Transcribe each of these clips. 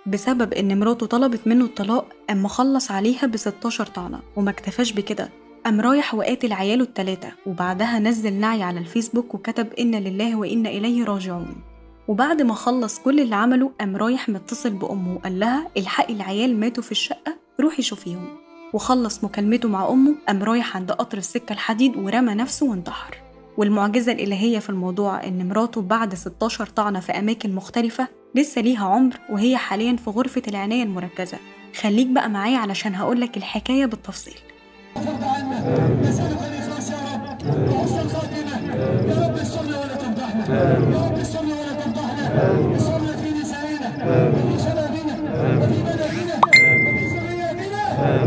بسبب إن مراته طلبت منه الطلاق قام مخلص عليها ب16 طعنة، وما اكتفاش بكده، قام رايح وقاتل عياله ال3، وبعدها نزل نعي على الفيسبوك وكتب إنا لله وإنا إليه راجعون. وبعد ما خلص كل اللي عمله قام رايح متصل بأمه وقال لها الحقي العيال ماتوا في الشقة روحي شوفيهم. وخلص مكالمته مع أمه قام رايح عند قطر السكة الحديد ورمى نفسه وانتحر. والمعجزة الإلهية في الموضوع إن مراته بعد 16 طعنة في أماكن مختلفة لسه ليها عمر، وهي حاليا في غرفة العناية المركزة. خليك بقى معايا علشان هقولك الحكاية بالتفصيل. نسألك الإخلاص يا رب وحسن الخاتمة. يا رب استرنا ولا تفضحنا، يا رب استرنا ولا تفضحنا. استرنا في نسائنا وفي شبابنا وفي بلدنا وفي ذرياتنا.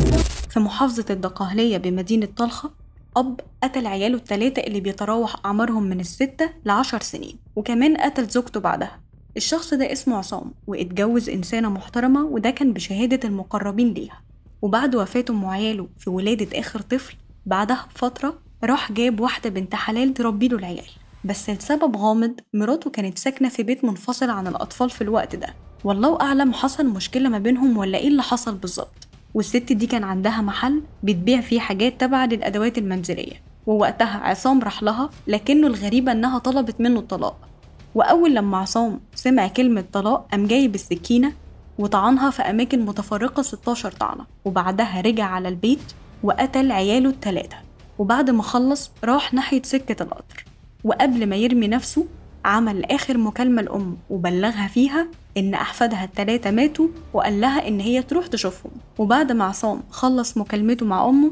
في محافظة الدقهلية بمدينة طلخة، أب قتل عياله ال3 اللي بيتراوح أعمارهم من 6 ل10 سنين، وكمان قتل زوجته بعدها. الشخص ده اسمه عصام، واتجوز إنسانة محترمة، وده كان بشهادة المقربين ليها. وبعد وفاة أم عياله في ولادة آخر طفل بعدها بفترة راح جاب واحدة بنت حلال تربيله العيال، بس لسبب غامض مراته كانت ساكنة في بيت منفصل عن الأطفال في الوقت ده. والله أعلم حصل مشكلة ما بينهم ولا إيه اللي حصل بالظبط. والست دي كان عندها محل بتبيع فيه حاجات تبع للأدوات المنزلية، ووقتها عصام راح لها، لكنه الغريبة إنها طلبت منه الطلاق. وأول لما عصام سمع كلمة طلاق قام جايب السكينة وطعنها في أماكن متفرقة 16 طعنة، وبعدها رجع على البيت وقتل عياله ال3. وبعد ما خلص راح ناحية سكة القطر، وقبل ما يرمي نفسه عمل آخر مكالمة لأمه وبلغها فيها إن أحفادها ال3 ماتوا، وقال لها إن هي تروح تشوفهم. وبعد ما عصام خلص مكالمته مع أمه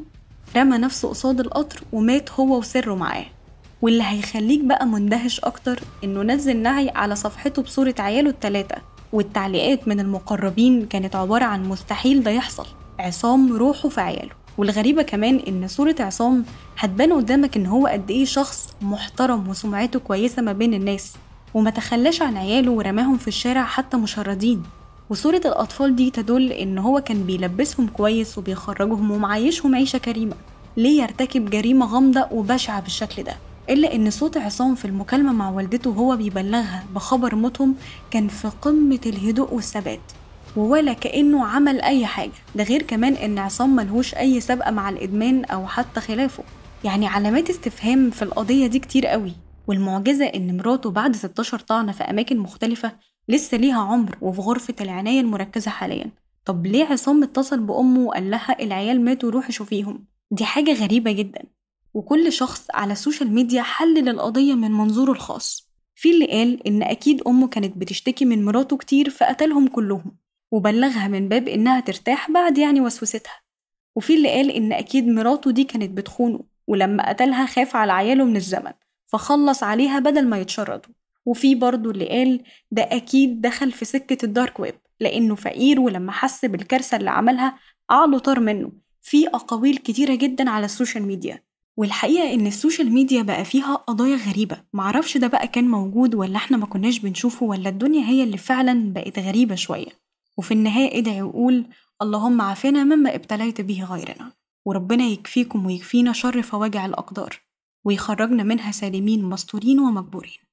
رمى نفسه قصاد القطر ومات هو وسره معاه. واللي هيخليك بقى مندهش أكتر إنه نزل نعي على صفحته بصورة عياله ال3، والتعليقات من المقربين كانت عبارة عن مستحيل ده يحصل، عصام روحه في عياله. والغريبة كمان إن صورة عصام هتبان قدامك إن هو قد إيه شخص محترم وسمعته كويسة ما بين الناس، وما تخلاش عن عياله ورماهم في الشارع حتى مشردين. وصورة الأطفال دي تدل إن هو كان بيلبسهم كويس وبيخرجهم ومعيشهم عيشة كريمة. ليه يرتكب جريمة غامضة وبشعة بالشكل ده؟ إلا إن صوت عصام في المكالمة مع والدته وهو بيبلغها بخبر موتهم كان في قمة الهدوء والثبات، ولا كأنه عمل أي حاجة. ده غير كمان إن عصام ملهوش أي سابقة مع الإدمان أو حتى خلافه، يعني علامات استفهام في القضية دي كتير قوي. والمعجزة إن مراته بعد 16 طعنة في أماكن مختلفة لسه ليها عمر وفي غرفة العناية المركزة حاليا. طب ليه عصام اتصل بأمه وقال لها العيال ماتوا روحي شوفيهم؟ دي حاجة غريبة جدا. وكل شخص على السوشيال ميديا حلل القضية من منظوره الخاص. في اللي قال إن أكيد أمه كانت بتشتكي من مراته كتير فقتلهم كلهم وبلغها من باب إنها ترتاح بعد يعني وسوستها. وفي اللي قال إن أكيد مراته دي كانت بتخونه، ولما قتلها خاف على عياله من الزمن فخلص عليها بدل ما يتشردوا. وفي برضه اللي قال ده أكيد دخل في سكة الدارك ويب لأنه فقير، ولما حس بالكارثة اللي عملها عقله طار منه. في أقاويل كتيرة جدا على السوشيال ميديا. والحقيقة إن السوشيال ميديا بقى فيها قضايا غريبة، معرفش ده بقى كان موجود ولا احنا ما كناش بنشوفه، ولا الدنيا هي اللي فعلا بقت غريبة شوية. وفي النهاية ادعي وقول اللهم عافنا مما ابتليت به غيرنا، وربنا يكفيكم ويكفينا شر فواجع الأقدار، ويخرجنا منها سالمين مستورين ومجبورين.